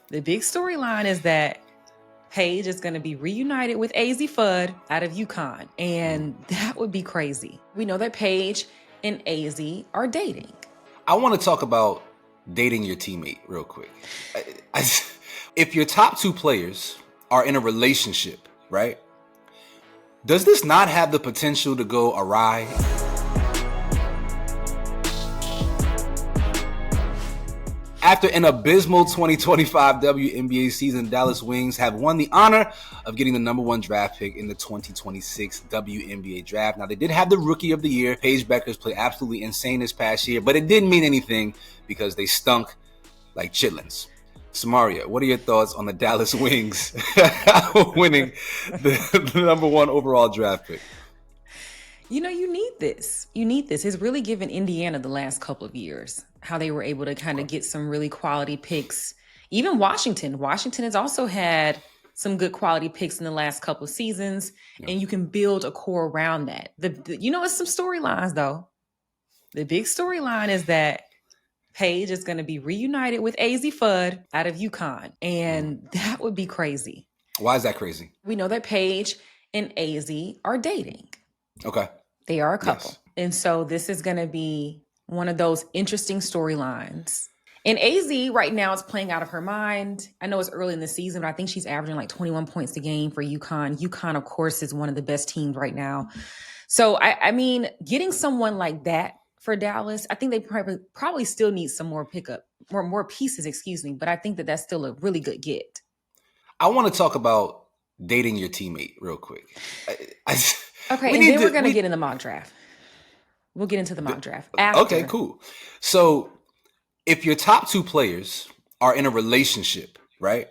The big storyline is that Paige is going to be reunited with Azzi Fudd out of UConn, and that would be crazy. We know that Paige and Azzi are dating. I want to talk about dating your teammate real quick. If your top two players are in a relationship, right? Does this not have the potential to go awry? After an abysmal 2025 WNBA season, Dallas Wings have won the honor of getting the number one draft pick in the 2026 WNBA Draft. Now, they did have the Rookie of the Year. Paige Bueckers played absolutely insane this past year, but it didn't mean anything because they stunk like chitlins. Samaria, what are your thoughts on the Dallas Wings winning the number one overall draft pick? You know, you need this. It's really given Indiana the last couple of years, how they were able to kind of get some really quality picks. Even Washington has also had some good quality picks in the last couple of seasons, and you can build a core around that. It's some storylines, though. The big storyline is that Paige is going to be reunited with Azzi Fudd out of UConn, and that would be crazy. Why is that crazy? We know that Paige and Azzi are dating. Okay. They are a couple. Yes. And so this is going to be one of those interesting storylines. And Azzi right now is playing out of her mind. I know it's early in the season, but I think she's averaging like 21 points a game for UConn. UConn, of course, is one of the best teams right now. So, I mean, getting someone like that for Dallas, I think they probably still need some more more pieces, but I think that that's still a really good get. I want to talk about dating your teammate real quick. Okay, and then we're going to get in the mock draft. We'll get into the mock draft after. Okay, cool. So if your top two players are in a relationship, right?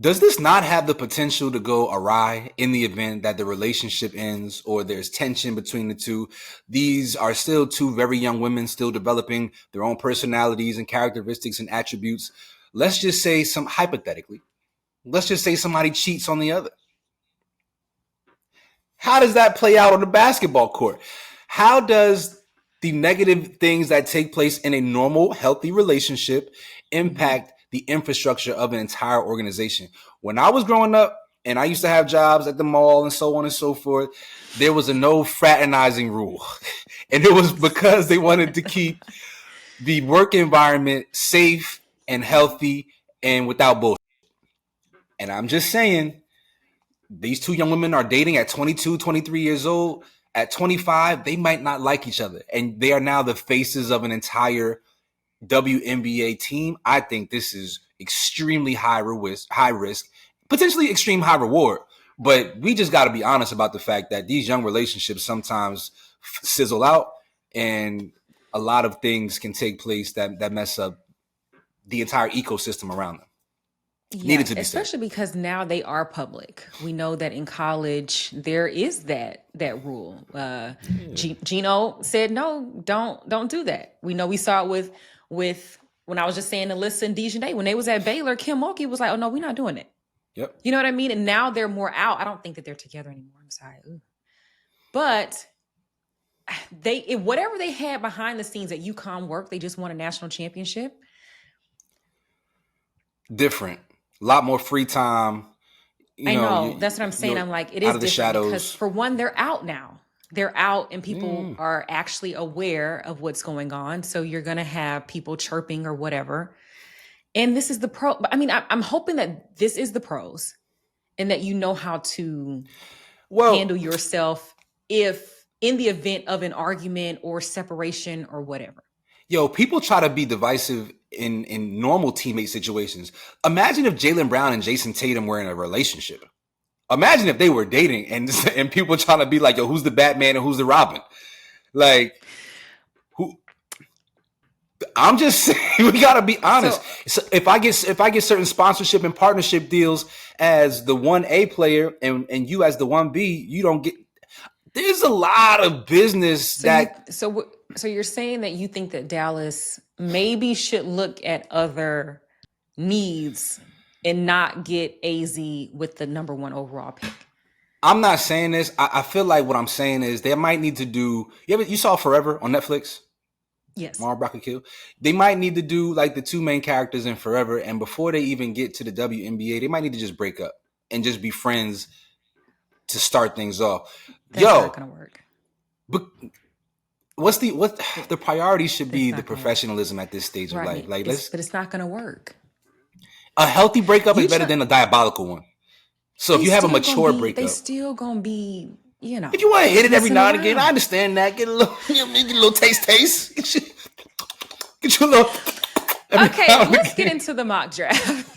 Does this not have the potential to go awry in the event that the relationship ends or there's tension between the two? These are still two very young women still developing their own personalities and characteristics and attributes. Let's just say hypothetically, let's just say somebody cheats on the other. How does that play out on the basketball court? How does the negative things that take place in a normal, healthy relationship impact the infrastructure of an entire organization? When I was growing up and I used to have jobs at the mall and so on and so forth, there was a no fraternizing rule. And it was because they wanted to keep the work environment safe and healthy and without bullshit. And I'm just saying, these two young women are dating at 22, 23 years old. At 25, they might not like each other. And they are now the faces of an entire WNBA team. I think this is extremely high risk, potentially extreme high reward. But we just got to be honest about the fact that these young relationships sometimes sizzle out, and a lot of things can take place that mess up the entire ecosystem around them. Yeah, especially because now they are public. We know that in college there is that rule. Gino said no, don't do that. We know we saw it with when I was just saying Alyssa and Dejanay when they was at Baylor. Kim Mulkey was like, "Oh no, we're not doing it." Yep. You know what I mean? And now they're more out. I don't think that they're together anymore. I'm sorry, but whatever they had behind the scenes at UConn work, they just won a national championship. Different. A lot more free time. I know. That's what I'm saying. I'm like, it is different because for one, they're out now. They're out and people are actually aware of what's going on. So you're going to have people chirping or whatever. And this is the pro. I mean, I'm hoping that this is the pros and that you know how to handle yourself if in the event of an argument or separation or whatever. Yo, people try to be divisive in normal teammate situations. Imagine if Jaylen Brown and Jason Tatum were in a relationship. Imagine if they were dating and people trying to be like, yo, who's the Batman and who's the Robin? Like, who? I'm just saying, we gotta be honest. So if I get certain sponsorship and partnership deals as the 1A player and you as the 1B, you don't get. There's a lot of business So you're saying that you think that Dallas maybe should look at other needs and not get Azzi with the number one overall pick? I'm not saying this. I feel like what I'm saying is they might need to do. You saw Forever on Netflix? Yes. Mara Brock Akil. They might need to do like the two main characters in Forever, and before they even get to the WNBA, they might need to just break up and just be friends to start things off. That's not gonna work. But what the priority should be the Work. professionalism at this stage of life. Like but it's not gonna work. A healthy breakup is better than a diabolical one. So if you have a mature breakup, they still gonna be, you know. If you want to hit it every now and again, I understand that. Get a little taste. Get you a little. Okay, let's get into the mock draft.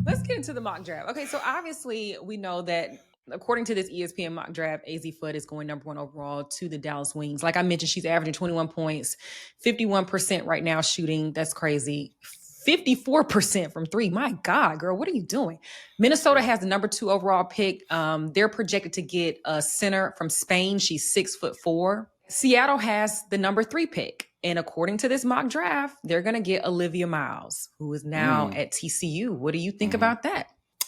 Let's get into the mock draft. Okay, so obviously we know that according to this ESPN mock draft, Azzi Fudd is going number 1 overall to the Dallas Wings. Like I mentioned, she's averaging 21 points, 51% right now shooting. That's crazy. 54% from 3. My God, girl, what are you doing? Minnesota has the number 2 overall pick. They're projected to get a center from Spain. She's 6'4". Seattle has the number 3 pick. And according to this mock draft, they're going to get Olivia Miles, who is now at TCU. What do you think about that?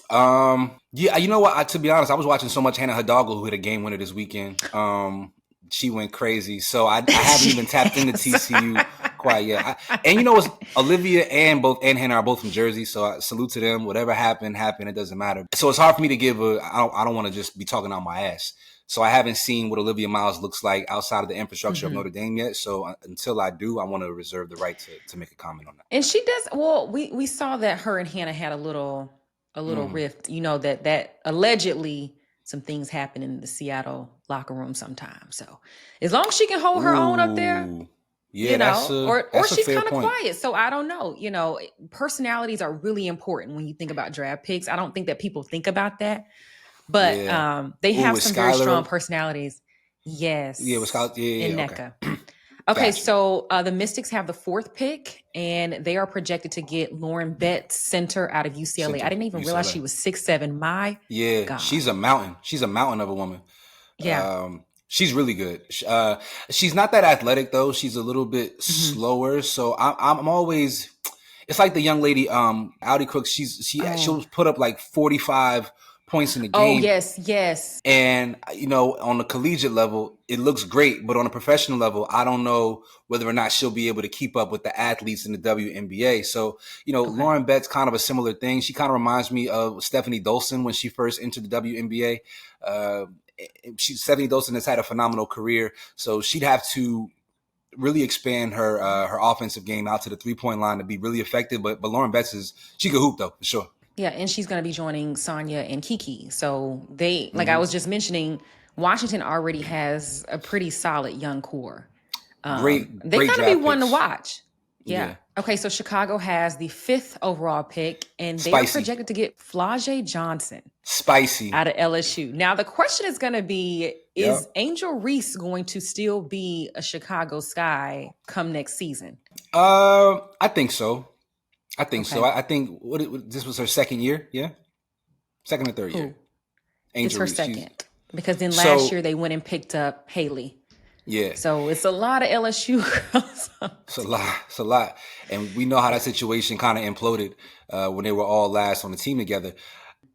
Yeah, you know what? To be honest, I was watching so much Hannah Hidalgo, who hit a game winner this weekend. She went crazy. So I haven't even tapped into TCU quite yet. And you know what? Olivia and Hannah are both from Jersey. So I salute to them. Whatever happened. It doesn't matter. So it's hard for me to give I don't want to just be talking out my ass. So I haven't seen what Olivia Miles looks like outside of the infrastructure of Notre Dame yet. So until I do, I want to reserve the right to make a comment on that. And she does. Well, we saw that her and Hannah had a little rift. You know, that allegedly some things happen in the Seattle locker room sometimes. So as long as she can hold her own up there, yeah, you know, or she's kind of point. quiet. So I don't know. You know, personalities are really important when you think about draft picks. I don't think that people think about that. But they have some very strong personalities. Yes. Yeah, with Skylar. Yeah, NECA. Okay, so the Mystics have the 4th pick, and they are projected to get Lauren Betts, center out of UCLA. I didn't even realize she was 6'7". My God. She's a mountain. She's a mountain of a woman. Yeah. She's really good. She's not that athletic though. She's a little bit slower. So I'm always. It's like the young lady, Audi Crooks. She'll put up like 45 points in the game. Oh, yes. And, you know, on the collegiate level, it looks great. But on a professional level, I don't know whether or not she'll be able to keep up with the athletes in the WNBA. So, you know, Lauren Betts, kind of a similar thing. She kind of reminds me of Stephanie Dolson when she first entered the WNBA. Stephanie Dolson has had a phenomenal career. So she'd have to really expand her offensive game out to the 3-point line to be really effective. But Lauren Betts she could hoop, though, for sure. Yeah, and she's going to be joining Sonya and Kiki. So they, like I was just mentioning, Washington already has a pretty solid young core. They're going to be one to watch. Yeah. Okay, so Chicago has the 5th overall pick, and they are projected to get Flau'jae Johnson. Spicy. Out of LSU. Now, the question is going to be, is Angel Reese going to still be a Chicago Sky come next season? I think so. I think this was her second year, second or third year. Angel it's her Reese. Second, because then last year they went and picked up Haley. Yeah. So it's a lot of LSU girls. It's a lot, and we know how that situation kind of imploded when they were all last on the team together.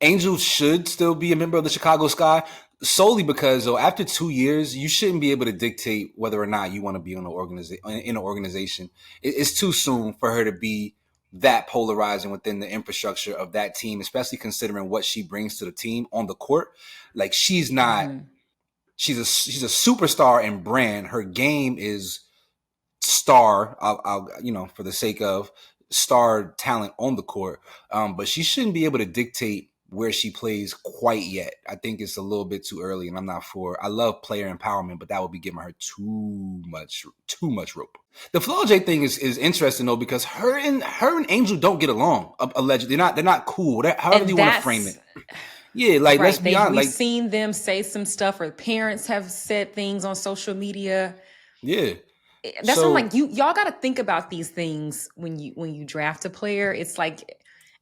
Angel should still be a member of the Chicago Sky solely because after 2 years, you shouldn't be able to dictate whether or not you want to be in an organization. It's too soon for her to be that polarizing within the infrastructure of that team, especially considering what she brings to the team on the court. Like she's not, she's a superstar in brand. Her game is star. I'll for the sake of star talent on the court. But she shouldn't be able to dictate where she plays quite yet. I think it's a little bit too early, and I'm not for. I love player empowerment, but that would be giving her too much rope. The Flau'jae thing is interesting though because her and Angel don't get along. Allegedly, they're not cool. However you want to frame it. Yeah, like let's be honest. We've seen them say some stuff, or parents have said things on social media. Yeah. That's what I'm like. Y'all got to think about these things when you draft a player. It's like.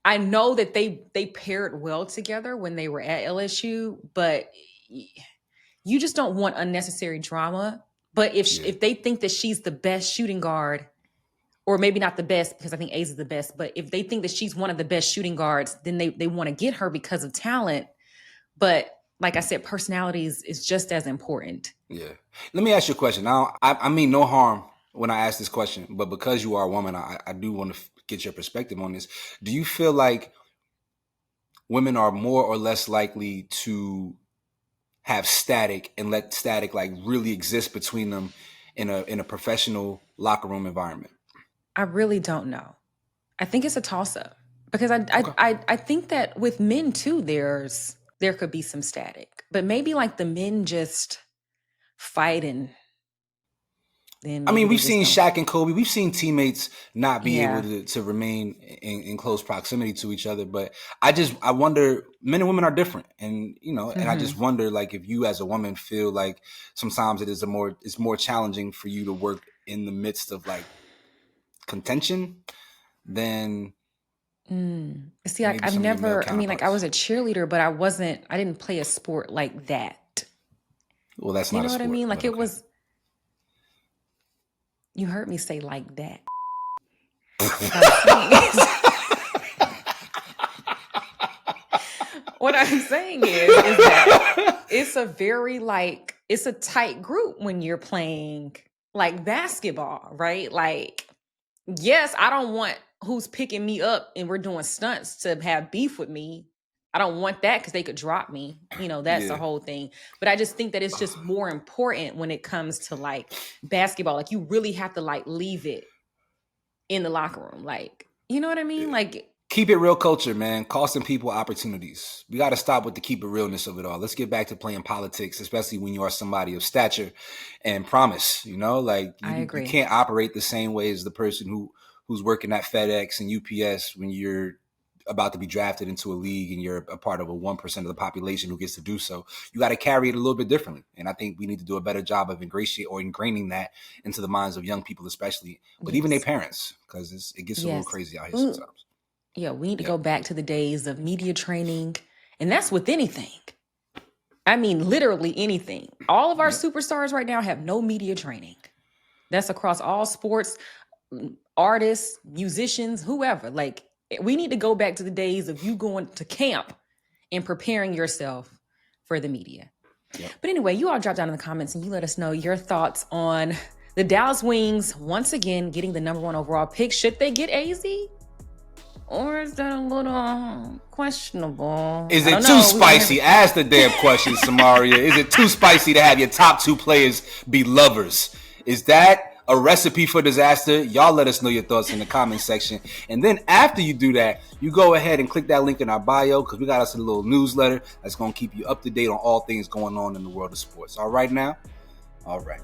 I know that they paired well together when they were at LSU, but you just don't want unnecessary drama. But if they think that she's the best shooting guard, or maybe not the best because I think A's is the best, but if they think that she's one of the best shooting guards, then they want to get her because of talent. But like I said, personalities is just as important. Yeah. Let me ask you a question. Now, I mean no harm when I ask this question, but because you are a woman, I do want to get your perspective on this. Do you feel like women are more or less likely to have static and let static like really exist between them in a professional locker room environment? I really don't know. I think it's a toss up because Okay. I think that with men too, there could be some static, but maybe like the men just fight and then I maybe mean, they we've just seen don't. Shaq and Kobe. We've seen teammates not be able Yeah. to remain in close proximity to each other. But I wonder, men and women are different. And, and I just Hmm. wonder, like, if you as a woman feel like sometimes it's more challenging for you to work in the midst of like contention than See, like maybe I've some of your male never, I mean, like I counterparts. was a cheerleader, but I didn't play a sport like that. Well, that's You not a know what I sport, mean? Like but it okay. was, you heard me say like that. What I'm saying is, what I'm saying is that it's a very like, it's a tight group when you're playing like basketball, right? Like, yes, I don't want who's picking me up and we're doing stunts to have beef with me. I don't want that because they could drop me. That's the Yeah. whole thing. But I just think that it's just more important when it comes to like basketball. Like you really have to like leave it in the locker room. Like, you know what I mean? Yeah. Like, Keep it real culture, man. Costing people opportunities. We got to stop with the keep it realness of it all. Let's get back to playing politics, especially when you are somebody of stature and promise. Like I you agree. can't operate the same way as the person who's working at FedEx and UPS when you're about to be drafted into a league and you're a part of a 1% of the population who gets to do so. You got to carry it a little bit differently. And I think we need to do a better job of ingraining that into the minds of young people, especially, but even their Yes. parents, because it gets a little Yes. crazy out here Ooh. sometimes. Yeah, we need to Yep. go back to the days of media training. And that's with anything. I mean, literally anything. All of our Yep. superstars right now have no media training. That's across all sports, artists, musicians, whoever. Like, we need to go back to the days of you going to camp and preparing yourself for the media. Yep. But anyway, you all drop down in the comments and you let us know your thoughts on the Dallas Wings once again getting the #1 overall pick. Should they get Azzi? Or is that a little questionable? Is I it don't too know. We're gonna have spicy? to. Ask the damn question, Samaria. Is it too spicy to have your top two players be lovers? Is that a recipe for disaster? Y'all let us know your thoughts in the comment section. And then after you do that, you go ahead and click that link in our bio because we got us a little newsletter that's going to keep you up to date on all things going on in the world of sports. All right now? All right.